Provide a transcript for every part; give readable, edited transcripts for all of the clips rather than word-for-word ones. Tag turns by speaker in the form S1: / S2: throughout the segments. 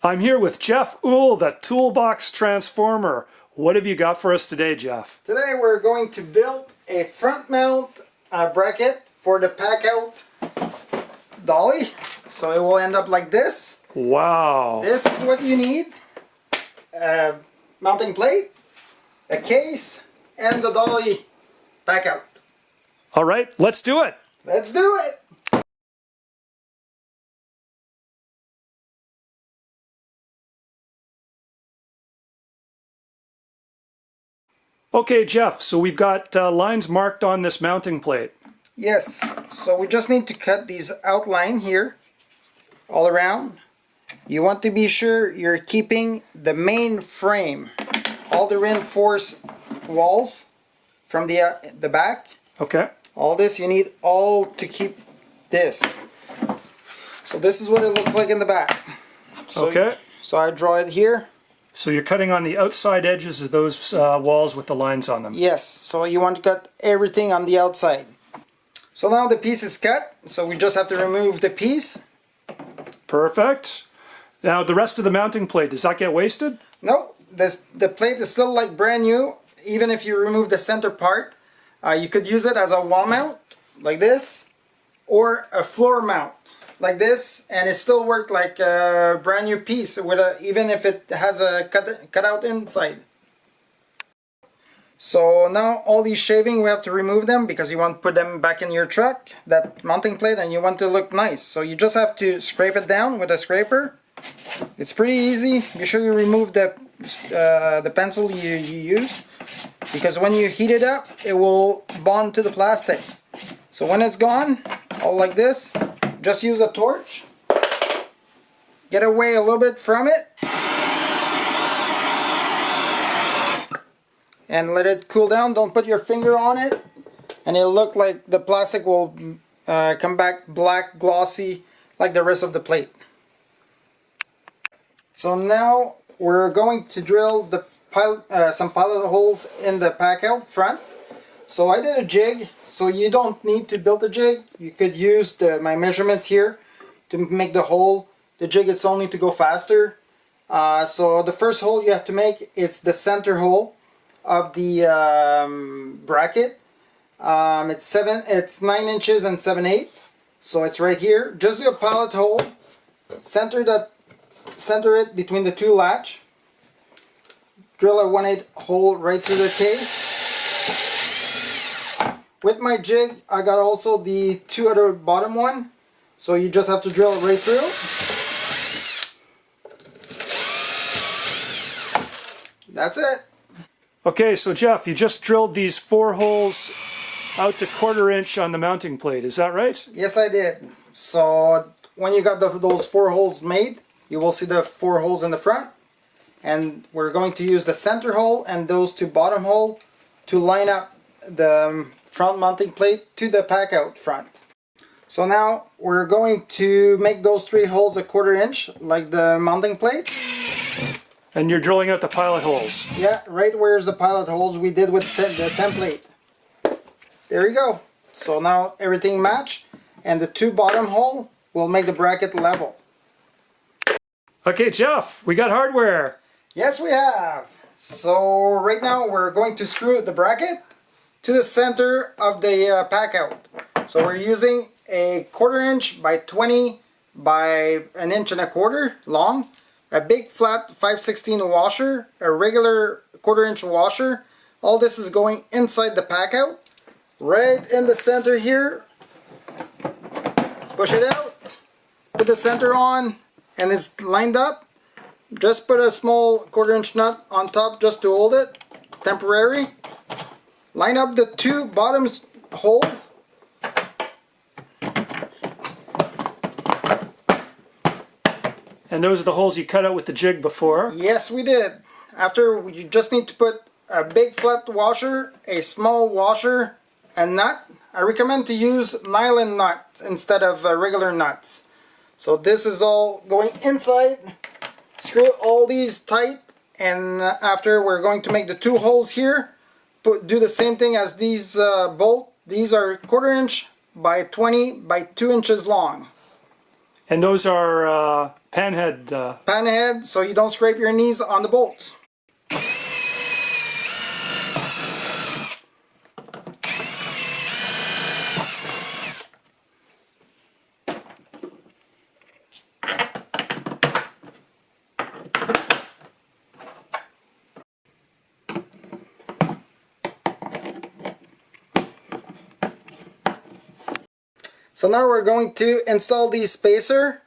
S1: I'm here with Jeff Uhl, the Toolbox Transformer. What have you got for us today, Jeff?
S2: Today we're going to build a front mount bracket for the Packout dolly. So it will end up like this.
S1: Wow.
S2: This is what you need. A mounting plate, a case, and the dolly Packout.
S1: All right, let's do it.
S2: Let's do it.
S1: Okay, Jeff, so we've got lines marked on this mounting plate.
S2: Yes, so we just need to cut these outline here all around. You want to be sure you're keeping the main frame, all the reinforced walls from the back.
S1: Okay.
S2: All this, you need all to keep this. So this is what it looks like in the back.
S1: Okay.
S2: So I draw it here.
S1: So you're cutting on the outside edges of those walls with the lines on them.
S2: Yes, so you want to cut everything on the outside. So now the piece is cut, so we just have to remove the piece.
S1: Perfect. Now the rest of the mounting plate, does that get wasted?
S2: No, the plate is still like brand new. Even if you remove the center part, you could use it as a wall mount, like this, or a floor mount, like this, and it still worked like a brand new piece, with even if it has a cutout inside. So now all these shaving, we have to remove them because you want to put them back in your truck, that mounting plate, and you want to look nice. So you just have to scrape it down with a scraper. It's pretty easy. Be sure you remove the pencil you use, because when you heat it up, it will bond to the plastic. So when it's gone, all like this, just use a torch, get away a little bit from it, and let it cool down. Don't put your finger on it, and it'll look like the plastic will come back black, glossy, like the rest of the plate. So now we're going to drill the some pilot holes in the Packout front. So I did a jig, so you don't need to build a jig. You could use my measurements here to make the hole. The jig is only to go faster. So the first hole you have to make, it's the center hole of the bracket. It's 9 inches and 7/8. So it's right here. Just do a pilot hole. Center it between the two latch. Drill a 1/8 hole right through the case. With my jig, I got also the 2 other bottom one. So you just have to drill it right through. That's it.
S1: Okay, so Jeff, you just drilled these 4 holes out to 1/4 inch on the mounting plate, is that right?
S2: Yes, I did. So when you got those 4 holes made, you will see the 4 holes in the front. And we're going to use the center hole and those 2 bottom holes to line up the front mounting plate to the Packout front. So now we're going to make those 3 holes a 1/4 inch like the mounting plate.
S1: And you're drilling out the pilot holes.
S2: Yeah, right where's the pilot holes we did with the template. There you go. So now everything match, and the 2 bottom hole will make the bracket level.
S1: Okay, Jeff, we got hardware.
S2: Yes, we have. So right now we're going to screw the bracket to the center of the Packout. So we're using a 1/4 inch by 20 by 1 1/4 inch long, a big flat 5/16 washer, a regular 1/4 inch washer. All this is going inside the Packout, right in the center here. Push it out, put the center on, and it's lined up. Just put a small 1/4 inch nut on top just to hold it, temporary. Line up the 2 bottom hole.
S1: And those are the holes you cut out with the jig before.
S2: Yes, we did. After, you just need to put a big flat washer, a small washer, and nut. I recommend to use nylon nuts instead of regular nuts. So this is all going inside. Screw all these tight, and after we're going to make the 2 holes here. Do the same thing as these bolt. These are 1/4 inch by 20 by 2 inches long.
S1: And those are Panhead.
S2: pan head so you don't scrape your knees on the bolts. So now we're going to install the spacer.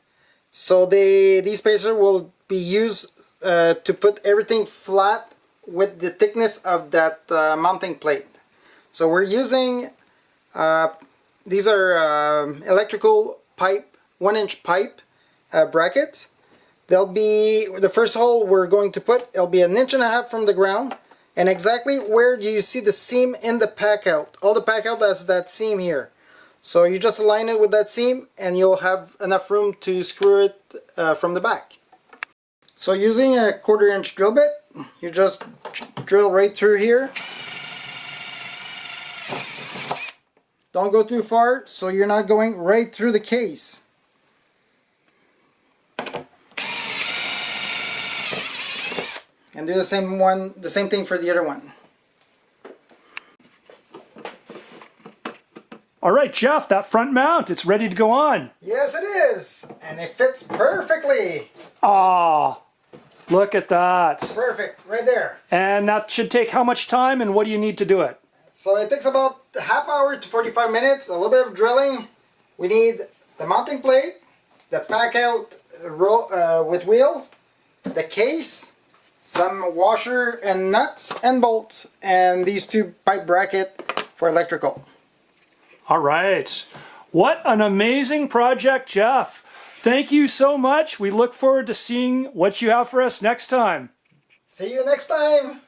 S2: So these spacer will be used to put everything flat with the thickness of that mounting plate. So we're using, these are electrical pipe, 1-inch pipe brackets. They'll be, the first hole we're going to put, it'll be 1.5 inches from the ground. And exactly where do you see the seam in the pack out? All the pack out has that seam here. So you just align it with that seam and you'll have enough room to screw it from the back. So using a 1/4 inch drill bit, you just drill right through here. Don't go too far so you're not going right through the case. And do the same thing for the other one.
S1: All right, Jeff, that front mount, it's ready to go on.
S2: Yes, it is. And it fits perfectly.
S1: Ah, look at that.
S2: Perfect, right there.
S1: And that should take how much time, and what do you need to do it?
S2: So it takes about a half hour to 45 minutes, a little bit of drilling. We need the mounting plate, the pack out with wheels, the case, some washer and nuts and bolts, and these 2 pipe bracket for electrical.
S1: All right. What an amazing project, Jeff. Thank you so much. We look forward to seeing what you have for us next time.
S2: See you next time.